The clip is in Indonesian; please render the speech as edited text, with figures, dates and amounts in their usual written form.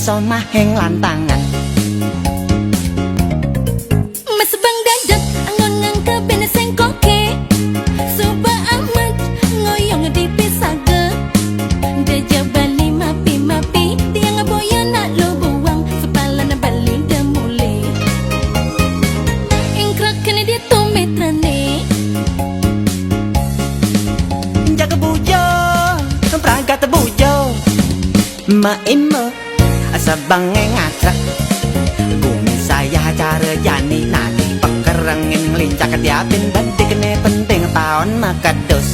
iso maheng lantangan. Mas bang dadak angon ngangke bene sengkoke Suba amat ngoyong dipisage Deja bali mapi dia ngaboya nak lo buang sepala na bali demule Ingkrak kene dia tumetrane Jaga bujo pragat bujo maimo sabang ngatrak bumi saya cara jani nani pekerengin lincak diapin bantik ne penting tahun maka dos